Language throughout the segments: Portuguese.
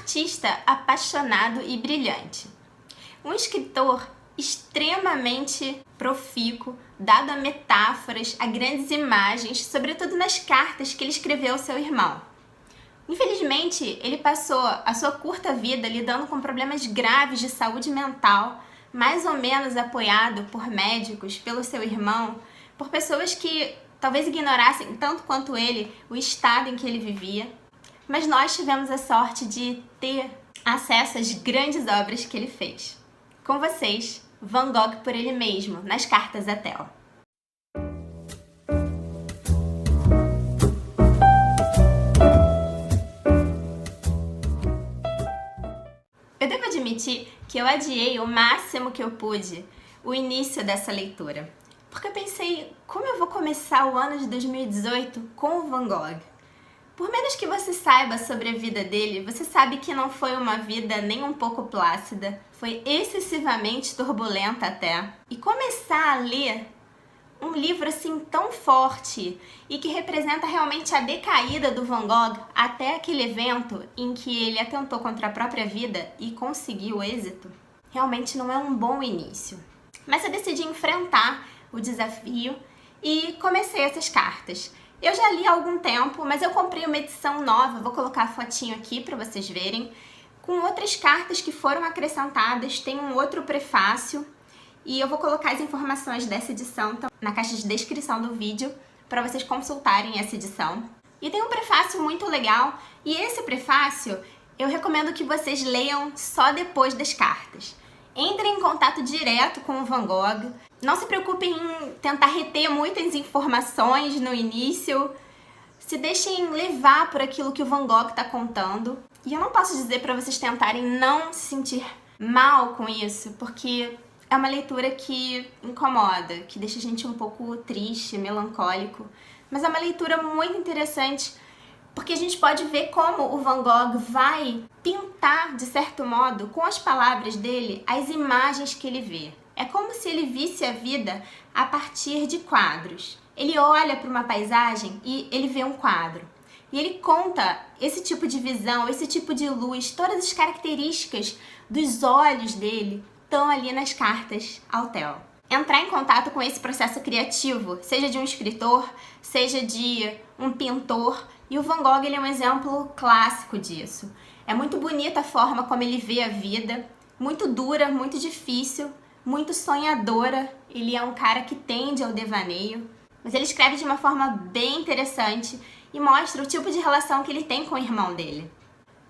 artista apaixonado e brilhante. Um escritor extremamente profícuo, dado a metáforas, a grandes imagens, sobretudo nas cartas que ele escreveu ao seu irmão. Infelizmente, ele passou a sua curta vida lidando com problemas graves de saúde mental, mais ou menos apoiado por médicos, pelo seu irmão, por pessoas que talvez ignorassem tanto quanto ele o estado em que ele vivia. Mas nós tivemos a sorte de ter acesso às grandes obras que ele fez. Com vocês, Van Gogh por ele mesmo, nas cartas a Theo. Eu devo admitir que eu adiei o máximo que eu pude o início dessa leitura, porque eu pensei, como eu vou começar o ano de 2018 com o Van Gogh? Por menos que você saiba sobre a vida dele, você sabe que não foi uma vida nem um pouco plácida, foi excessivamente turbulenta até. E começar a ler um livro assim tão forte e que representa realmente a decaída do Van Gogh até aquele evento em que ele atentou contra a própria vida e conseguiu êxito, realmente não é um bom início. Mas eu decidi enfrentar o desafio e comecei essas cartas. Eu já li há algum tempo, mas eu comprei uma edição nova, vou colocar a fotinho aqui para vocês verem, com outras cartas que foram acrescentadas, tem um outro prefácio e eu vou colocar as informações dessa edição na caixa de descrição do vídeo para vocês consultarem essa edição. E tem um prefácio muito legal e esse prefácio eu recomendo que vocês leiam só depois das cartas. Entrem em contato direto com o Van Gogh. Não se preocupem em tentar reter muitas informações no início. Se deixem levar por aquilo que o Van Gogh está contando. E eu não posso dizer para vocês tentarem não se sentir mal com isso, porque é uma leitura que incomoda, que deixa a gente um pouco triste, melancólico. Mas é uma leitura muito interessante, porque a gente pode ver como o Van Gogh vai pintar, de certo modo, com as palavras dele, as imagens que ele vê. É como se ele visse a vida a partir de quadros. Ele olha para uma paisagem e ele vê um quadro. E ele conta esse tipo de visão, esse tipo de luz, todas as características dos olhos dele estão ali nas cartas ao Theo. Entrar em contato com esse processo criativo, seja de um escritor, seja de um pintor, e o Van Gogh ele é um exemplo clássico disso. É muito bonita a forma como ele vê a vida, muito dura, muito difícil, muito sonhadora. Ele é um cara que tende ao devaneio, mas ele escreve de uma forma bem interessante e mostra o tipo de relação que ele tem com o irmão dele.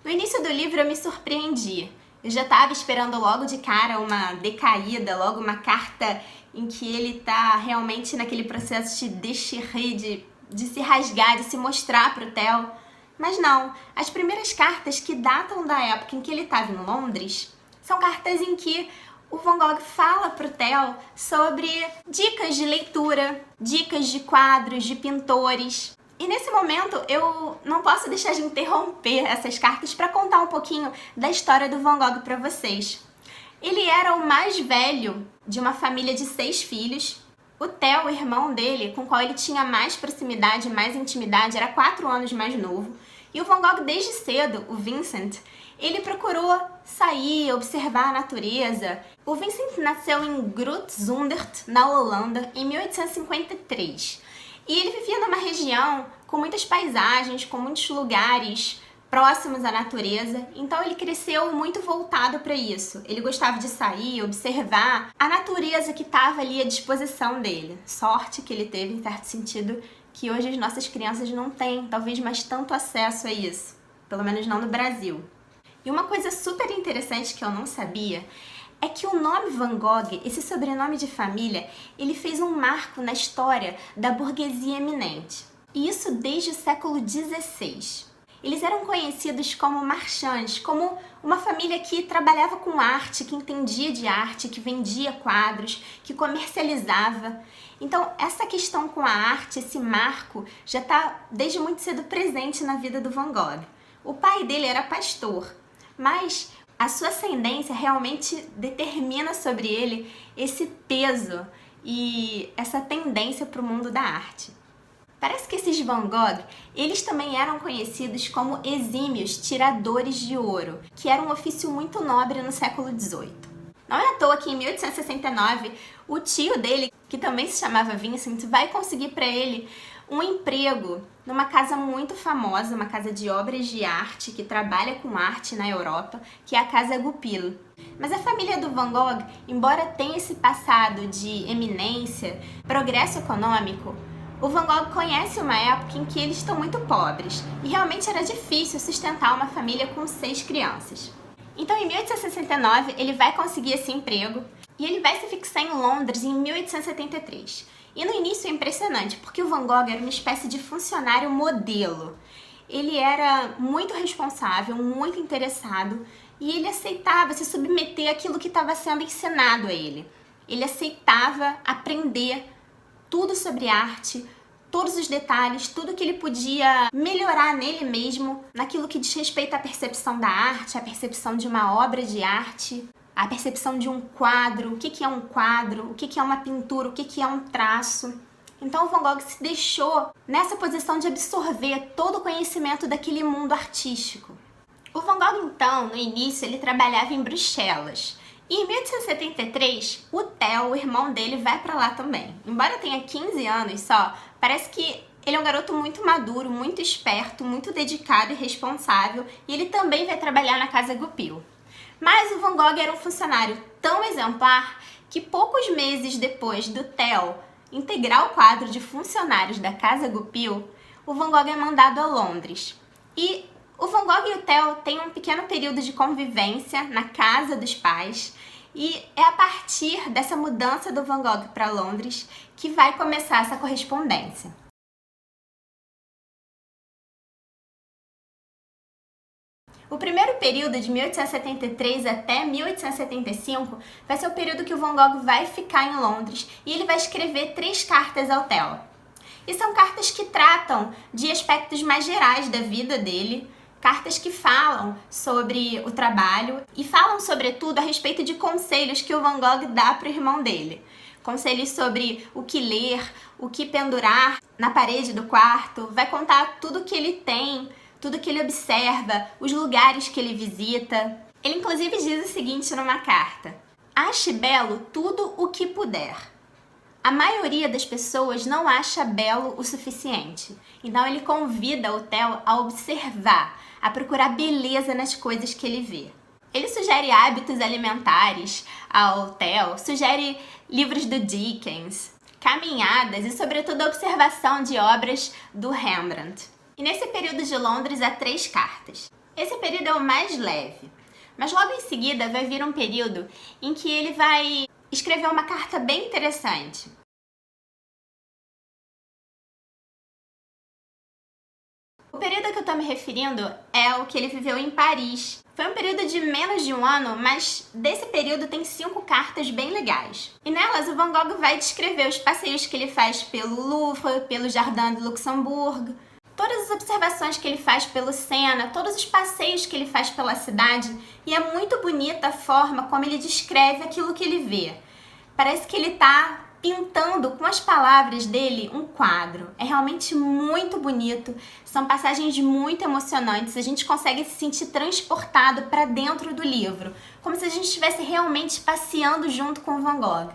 No início do livro eu me surpreendi. Eu já estava esperando logo de cara uma decaída, logo uma carta em que ele está realmente naquele processo de déchirer, de se rasgar, de se mostrar para o Theo. Mas não, as primeiras cartas que datam da época em que ele estava em Londres são cartas em que o Van Gogh fala para o Theo sobre dicas de leitura, dicas de quadros, de pintores. E nesse momento eu não posso deixar de interromper essas cartas para contar um pouquinho da história do Van Gogh para vocês. Ele era o mais velho de uma família de 6 filhos. O Theo, o irmão dele, com o qual ele tinha mais proximidade, mais intimidade, era 4 anos mais novo. E o Van Gogh, desde cedo, o Vincent, ele procurou sair, observar a natureza. O Vincent nasceu em Groot-Zundert, na Holanda, em 1853. E ele vivia numa região com muitas paisagens, com muitos lugares próximos à natureza, então ele cresceu muito voltado para isso. Ele gostava de sair, observar a natureza que estava ali à disposição dele. Sorte que ele teve, em certo sentido, que hoje as nossas crianças não têm, talvez, mais tanto acesso a isso. Pelo menos não no Brasil. E uma coisa super interessante que eu não sabia é que o nome Van Gogh, esse sobrenome de família, ele fez um marco na história da burguesia eminente. E isso desde o século XVI. Eles eram conhecidos como marchands, como uma família que trabalhava com arte, que entendia de arte, que vendia quadros, que comercializava. Então, essa questão com a arte, esse marco, já está desde muito cedo presente na vida do Van Gogh. O pai dele era pastor, mas a sua ascendência realmente determina sobre ele esse peso e essa tendência para o mundo da arte. Parece que esses Van Gogh, eles também eram conhecidos como exímios tiradores de ouro, que era um ofício muito nobre no século XVIII. Não é à toa que em 1869, o tio dele, que também se chamava Vincent, vai conseguir para ele um emprego numa casa muito famosa, uma casa de obras de arte, que trabalha com arte na Europa, que é a Casa Goupil. Mas a família do Van Gogh, embora tenha esse passado de eminência, progresso econômico, o Van Gogh conhece uma época em que eles estão muito pobres e realmente era difícil sustentar uma família com 6 crianças. Então, em 1869, ele vai conseguir esse emprego e ele vai se fixar em Londres em 1873. E no início é impressionante, porque o Van Gogh era uma espécie de funcionário modelo. Ele era muito responsável, muito interessado e ele aceitava se submeter àquilo que estava sendo ensinado a ele. Ele aceitava aprender tudo sobre arte, todos os detalhes, tudo que ele podia melhorar nele mesmo, naquilo que diz respeito à percepção da arte, à percepção de uma obra de arte, à percepção de um quadro, o que é um quadro, o que é uma pintura, o que é um traço. Então o Van Gogh se deixou nessa posição de absorver todo o conhecimento daquele mundo artístico. O Van Gogh, então, no início, ele trabalhava em Bruxelas. E em 1873, o Theo, o irmão dele, vai pra lá também. Embora tenha 15 anos só, parece que ele é um garoto muito maduro, muito esperto, muito dedicado e responsável, e ele também vai trabalhar na Casa Goupil. Mas o Van Gogh era um funcionário tão exemplar que poucos meses depois do Theo integrar o quadro de funcionários da Casa Goupil, o Van Gogh é mandado a Londres. E o Van Gogh e o Theo têm um pequeno período de convivência na casa dos pais e é a partir dessa mudança do Van Gogh para Londres que vai começar essa correspondência. O primeiro período, de 1873 até 1875, vai ser o período que o Van Gogh vai ficar em Londres e ele vai escrever 3 cartas ao Theo. E são cartas que tratam de aspectos mais gerais da vida dele, cartas que falam sobre o trabalho e falam, sobretudo, a respeito de conselhos que o Van Gogh dá para o irmão dele. Conselhos sobre o que ler, o que pendurar na parede do quarto, vai contar tudo que ele tem, tudo que ele observa, os lugares que ele visita. Ele inclusive diz o seguinte numa carta: ache belo tudo o que puder. A maioria das pessoas não acha belo o suficiente. Então ele convida o Theo a observar, a procurar beleza nas coisas que ele vê. Ele sugere hábitos alimentares ao Theo, sugere livros do Dickens, caminhadas e, sobretudo, a observação de obras do Rembrandt. E nesse período de Londres há 3 cartas. Esse período é o mais leve, mas logo em seguida vai vir um período em que ele vai escrever uma carta bem interessante. O período a que eu estou me referindo é o que ele viveu em Paris. Foi um período de menos de um ano, mas desse período tem 5 cartas bem legais. E nelas o Van Gogh vai descrever os passeios que ele faz pelo Louvre, pelo Jardin de Luxembourg, todas as observações que ele faz pelo Sena, todos os passeios que ele faz pela cidade, e é muito bonita a forma como ele descreve aquilo que ele vê. Parece que ele está pintando com as palavras dele um quadro. É realmente muito bonito, são passagens muito emocionantes, a gente consegue se sentir transportado para dentro do livro, como se a gente estivesse realmente passeando junto com o Van Gogh.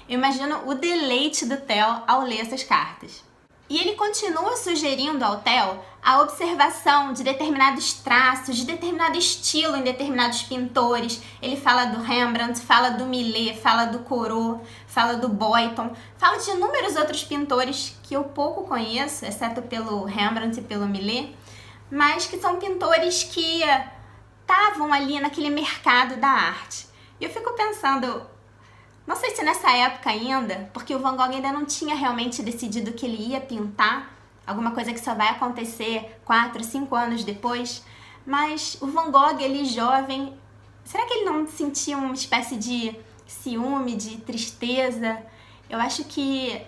Eu imagino o deleite do Theo ao ler essas cartas. E ele continua sugerindo ao Theo a observação de determinados traços, de determinado estilo em determinados pintores. Ele fala do Rembrandt, fala do Millet, fala do Corot, fala do Boyton, fala de inúmeros outros pintores que eu pouco conheço, exceto pelo Rembrandt e pelo Millet, mas que são pintores que estavam ali naquele mercado da arte. E eu fico pensando, não sei se nessa época ainda, porque o Van Gogh ainda não tinha realmente decidido que ele ia pintar, alguma coisa que só vai acontecer 4, 5 anos depois, mas o Van Gogh, ele jovem, será que ele não sentia uma espécie de ciúme, de tristeza? Eu acho que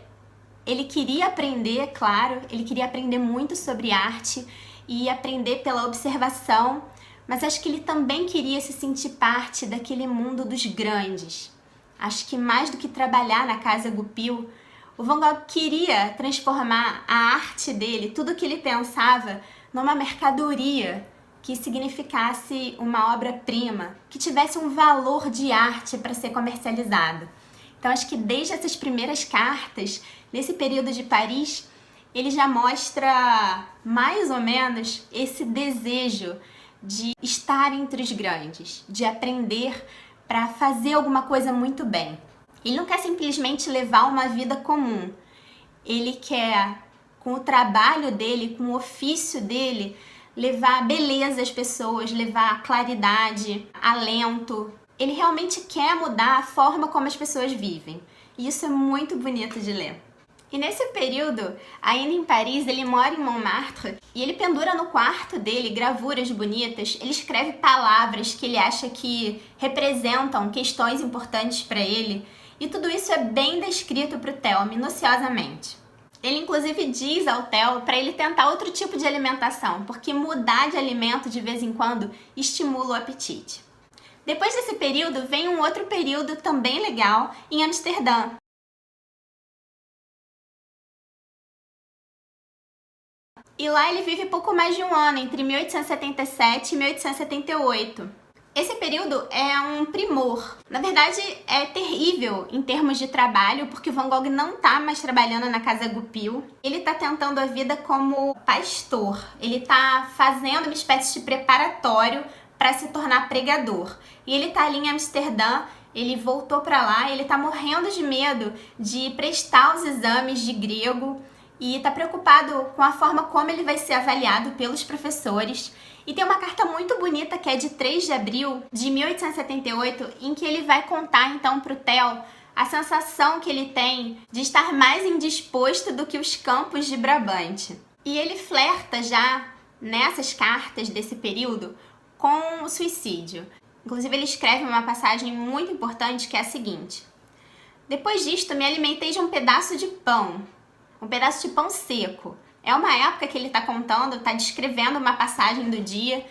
ele queria aprender, claro, ele queria aprender muito sobre arte e aprender pela observação, mas acho que ele também queria se sentir parte daquele mundo dos grandes. Acho que mais do que trabalhar na Casa Goupil, O Van Gogh queria transformar a arte dele, tudo que ele pensava, numa mercadoria que significasse uma obra-prima, que tivesse um valor de arte para ser comercializado. Então acho que desde essas primeiras cartas, nesse período de Paris, ele já mostra mais ou menos esse desejo de estar entre os grandes, de aprender para fazer alguma coisa muito bem. Ele não quer simplesmente levar uma vida comum. Ele quer, com o trabalho dele, com o ofício dele, levar beleza às pessoas, levar claridade, alento. Ele realmente quer mudar a forma como as pessoas vivem. E isso é muito bonito de ler. E nesse período, ainda em Paris, ele mora em Montmartre e ele pendura no quarto dele gravuras bonitas. Ele escreve palavras que ele acha que representam questões importantes para ele. E tudo isso é bem descrito para o Theo, minuciosamente. Ele inclusive diz ao Theo para ele tentar outro tipo de alimentação, porque mudar de alimento de vez em quando estimula o apetite. Depois desse período, vem um outro período também legal em Amsterdã. E lá ele vive pouco mais de um ano, entre 1877 e 1878. Esse período é um primor. Na verdade, é terrível em termos de trabalho, porque o Van Gogh não está mais trabalhando na Casa Goupil. Ele está tentando a vida como pastor. Ele está fazendo uma espécie de preparatório para se tornar pregador. E ele está ali em Amsterdã, ele voltou para lá, ele está morrendo de medo de prestar os exames de grego e está preocupado com a forma como ele vai ser avaliado pelos professores. E tem uma carta muito bonita que é de 3 de abril de 1878, em que ele vai contar então para o Theo a sensação que ele tem de estar mais indisposto do que os campos de Brabante. E ele flerta já nessas cartas desse período com o suicídio. Inclusive ele escreve uma passagem muito importante que é a seguinte: depois disto me alimentei de um pedaço de pão seco. É uma época que ele está contando, está descrevendo uma passagem do dia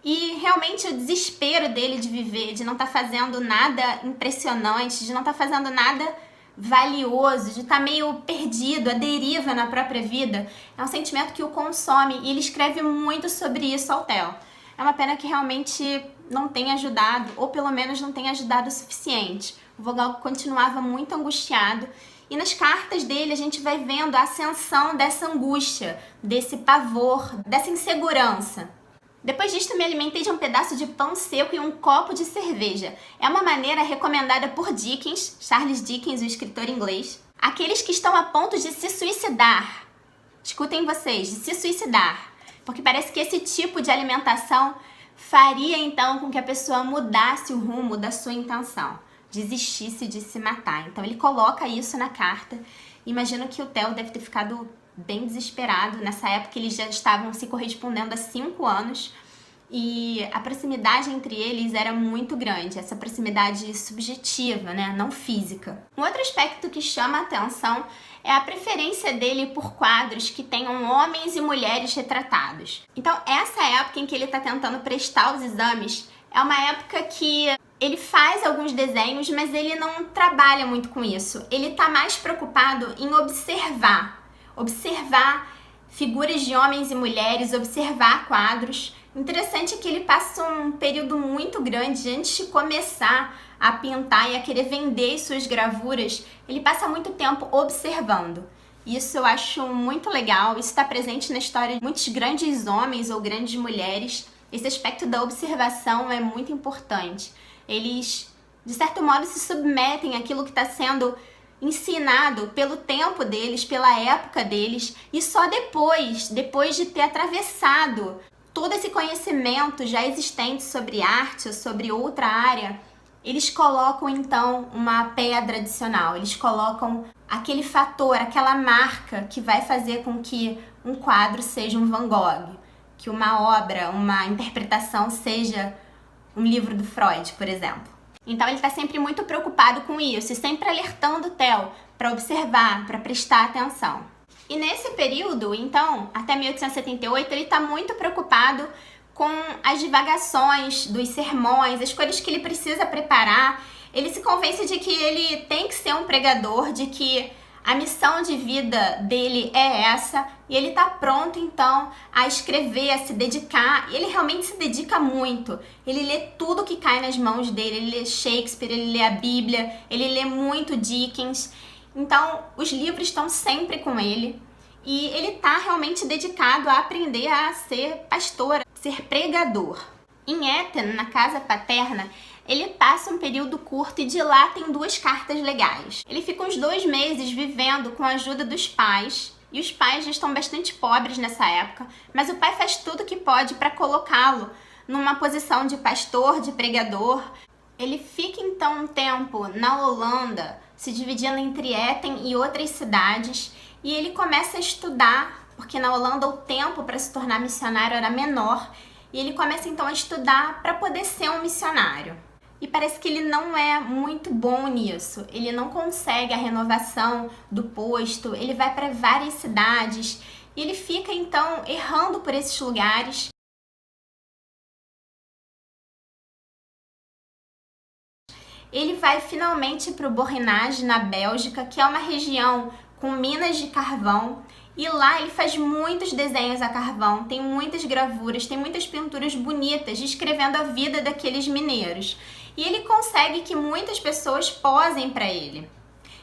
e realmente o desespero dele de viver, de não estar fazendo nada impressionante, de não estar fazendo nada valioso, de estar meio perdido, à deriva na própria vida, é um sentimento que o consome e ele escreve muito sobre isso ao Theo. É uma pena que realmente não tenha ajudado, ou pelo menos não tenha ajudado o suficiente. O Van Gogh continuava muito angustiado. E nas cartas dele a gente vai vendo a ascensão dessa angústia, desse pavor, dessa insegurança. Depois disto me alimentei de um pedaço de pão seco e um copo de cerveja. É uma maneira recomendada por Dickens, Charles Dickens, o escritor inglês. Aqueles que estão a ponto de se suicidar. Escutem vocês, de se suicidar. Porque parece que esse tipo de alimentação faria então com que a pessoa mudasse o rumo da sua intenção, desistisse de se matar. Então ele coloca isso na carta. Imagino que o Theo deve ter ficado bem desesperado. Nessa época eles já estavam se correspondendo há 5 anos e a proximidade entre eles era muito grande, essa proximidade subjetiva, né? Não física. Um outro aspecto que chama a atenção é a preferência dele por quadros que tenham homens e mulheres retratados. Então essa época em que ele está tentando prestar os exames é uma época que ele faz alguns desenhos, mas ele não trabalha muito com isso. Ele está mais preocupado em observar figuras de homens e mulheres, observar quadros. Interessante é que ele passa um período muito grande antes de começar a pintar e a querer vender suas gravuras. Ele passa muito tempo observando. Isso eu acho muito legal. Isso está presente na história de muitos grandes homens ou grandes mulheres. Esse aspecto da observação é muito importante. Eles, de certo modo, se submetem àquilo que está sendo ensinado pelo tempo deles, pela época deles, e só depois de ter atravessado todo esse conhecimento já existente sobre arte ou sobre outra área, eles colocam então uma pedra adicional, eles colocam aquele fator, aquela marca que vai fazer com que um quadro seja um Van Gogh, que uma obra, uma interpretação seja um livro do Freud, por exemplo. Então ele está sempre muito preocupado com isso e sempre alertando o Theo para observar, para prestar atenção. E nesse período, então, até 1878, ele está muito preocupado com as divagações dos sermões, as coisas que ele precisa preparar. Ele se convence de que ele tem que ser um pregador, de que A missão de vida dele é essa, e ele tá pronto então a escrever, a se dedicar, e ele realmente se dedica muito. Ele lê tudo que cai nas mãos dele, ele lê Shakespeare, ele lê a Bíblia, ele lê muito Dickens. Então, os livros estão sempre com ele, e ele tá realmente dedicado a aprender a ser pastor, ser pregador. Em Eton, na casa paterna, ele passa um período curto e de lá tem 2 cartas legais. Ele fica uns 2 meses vivendo com a ajuda dos pais, e os pais já estão bastante pobres nessa época, mas o pai faz tudo o que pode para colocá-lo numa posição de pastor, de pregador. Ele fica então um tempo na Holanda, se dividindo entre Eton e outras cidades, e ele começa a estudar, porque na Holanda o tempo para se tornar missionário era menor, e ele começa então a estudar para poder ser um missionário. E parece que ele não é muito bom nisso, ele não consegue a renovação do posto, ele vai para várias cidades e ele fica então errando por esses lugares. Ele vai finalmente para o Borinage, na Bélgica, que é uma região com minas de carvão, e lá ele faz muitos desenhos a carvão, tem muitas gravuras, tem muitas pinturas bonitas descrevendo a vida daqueles mineiros. E ele consegue que muitas pessoas posem para ele.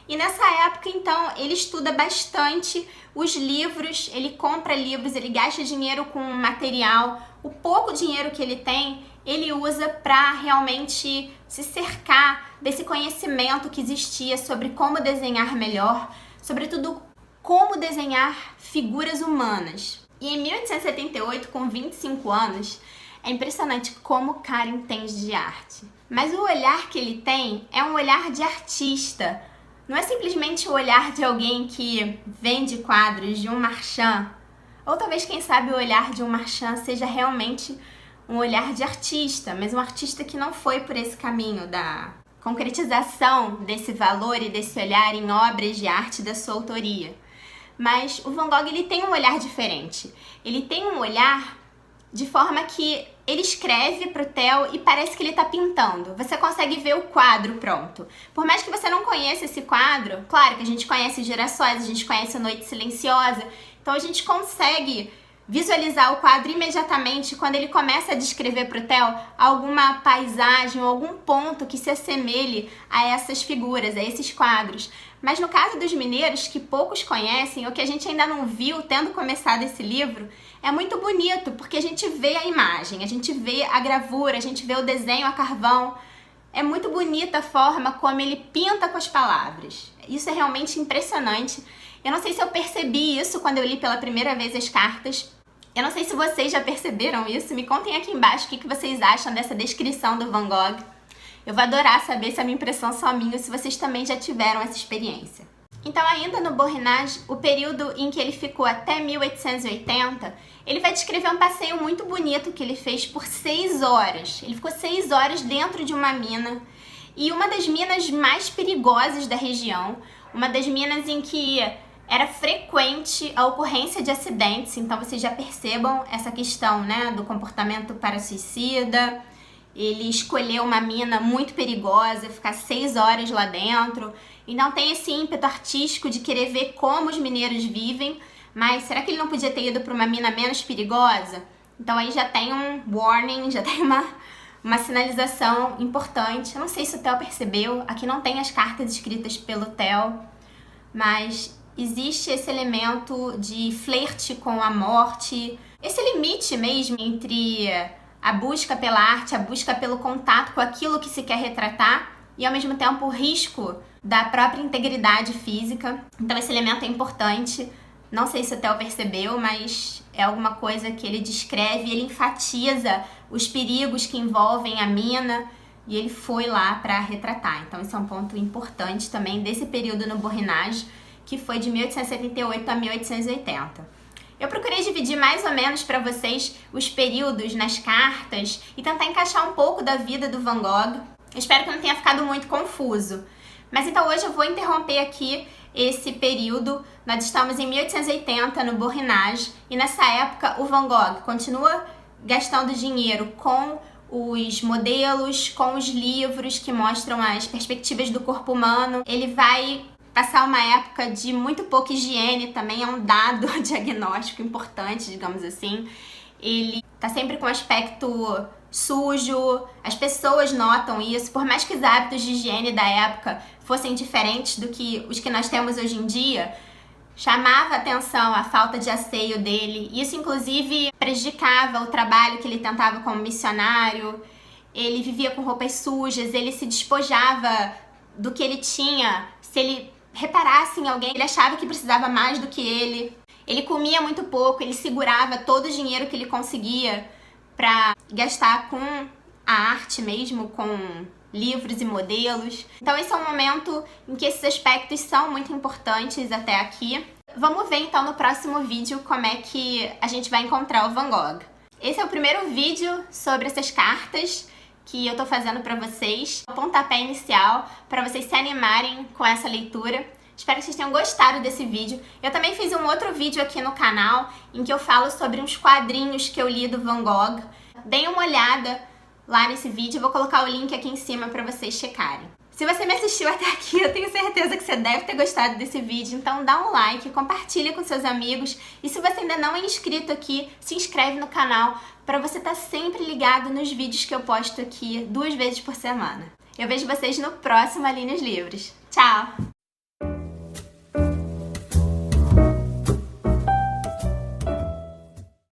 E nessa época, então, ele estuda bastante os livros, ele compra livros, ele gasta dinheiro com material. O pouco dinheiro que ele tem, ele usa para realmente se cercar desse conhecimento que existia sobre como desenhar melhor, sobretudo como desenhar figuras humanas. E em 1878, com 25 anos, é impressionante como o cara entende de arte. Mas o olhar que ele tem é um olhar de artista. Não é simplesmente o olhar de alguém que vende quadros, de um marchand. Ou talvez, quem sabe, o olhar de um marchand seja realmente um olhar de artista, mas um artista que não foi por esse caminho da concretização desse valor e desse olhar em obras de arte da sua autoria. Mas o Van Gogh, ele tem um olhar diferente. Ele tem um olhar de forma que ele escreve pro Theo e parece que ele tá pintando. Você consegue ver o quadro pronto. Por mais que você não conheça esse quadro, claro que a gente conhece Girassóis, a gente conhece A Noite Silenciosa, então a gente consegue visualizar o quadro imediatamente quando ele começa a descrever pro Theo alguma paisagem ou algum ponto que se assemelhe a essas figuras, a esses quadros. Mas no caso dos mineiros, que poucos conhecem, ou que a gente ainda não viu tendo começado esse livro, é muito bonito, porque a gente vê a imagem, a gente vê a gravura, a gente vê o desenho a carvão. É muito bonita a forma como ele pinta com as palavras. Isso é realmente impressionante. Eu não sei se eu percebi isso quando eu li pela primeira vez as cartas. Eu não sei se vocês já perceberam isso. Me contem aqui embaixo o que vocês acham dessa descrição do Van Gogh. Eu vou adorar saber se a minha impressão é só minha ou se vocês também já tiveram essa experiência. Então, ainda no Borinage, o período em que ele ficou até 1880, ele vai descrever um passeio muito bonito que ele fez por 6 horas. Ele ficou 6 horas dentro de uma mina, e uma das minas mais perigosas da região, uma das minas em que era frequente a ocorrência de acidentes. Então vocês já percebam essa questão, né, do comportamento para suicida. Ele escolheu uma mina muito perigosa, ficar 6 horas lá dentro. Então tem esse ímpeto artístico de querer ver como os mineiros vivem, mas será que ele não podia ter ido para uma mina menos perigosa? Então aí já tem um warning, já tem uma sinalização importante. Eu não sei se o Theo percebeu, aqui não tem as cartas escritas pelo Theo, mas existe esse elemento de flerte com a morte, esse limite mesmo entre a busca pela arte, a busca pelo contato com aquilo que se quer retratar e ao mesmo tempo o risco da própria integridade física. Então esse elemento é importante. Não sei se o Theo percebeu, mas é alguma coisa que ele descreve, ele enfatiza os perigos que envolvem a mina e ele foi lá para retratar. Então esse é um ponto importante também desse período no Borinage, que foi de 1878 a 1880. Eu procurei dividir mais ou menos para vocês os períodos nas cartas e tentar encaixar um pouco da vida do Van Gogh. Eu espero que não tenha ficado muito confuso. Mas então hoje eu vou interromper aqui esse período. Nós estamos em 1880 no Borinage e nessa época o Van Gogh continua gastando dinheiro com os modelos, com os livros que mostram as perspectivas do corpo humano. Ele vai passar uma época de muito pouca higiene também é um dado diagnóstico importante, digamos assim. Ele tá sempre com aspecto sujo, as pessoas notam isso, por mais que os hábitos de higiene da época fossem diferentes do que os que nós temos hoje em dia, chamava atenção a falta de asseio dele. Isso, inclusive, prejudicava o trabalho que ele tentava como missionário. Ele vivia com roupas sujas, ele se despojava do que ele tinha. Se ele reparasse em alguém, ele achava que precisava mais do que ele. Ele comia muito pouco, ele segurava todo o dinheiro que ele conseguia para gastar com a arte mesmo, com livros e modelos. Então esse é um momento em que esses aspectos são muito importantes até aqui. Vamos ver então no próximo vídeo como é que a gente vai encontrar o Van Gogh. Esse é o primeiro vídeo sobre essas cartas que eu tô fazendo para vocês. O pontapé inicial para vocês se animarem com essa leitura. Espero que vocês tenham gostado desse vídeo. Eu também fiz um outro vídeo aqui no canal em que eu falo sobre uns quadrinhos que eu li do Van Gogh. Deem uma olhada lá nesse vídeo, eu vou colocar o link aqui em cima para vocês checarem. Se você me assistiu até aqui, eu tenho certeza que você deve ter gostado desse vídeo, então dá um like, compartilha com seus amigos e se você ainda não é inscrito aqui, se inscreve no canal para você estar sempre ligado nos vídeos que eu posto aqui 2 vezes por semana. Eu vejo vocês no próximo Aline os Livros. Tchau!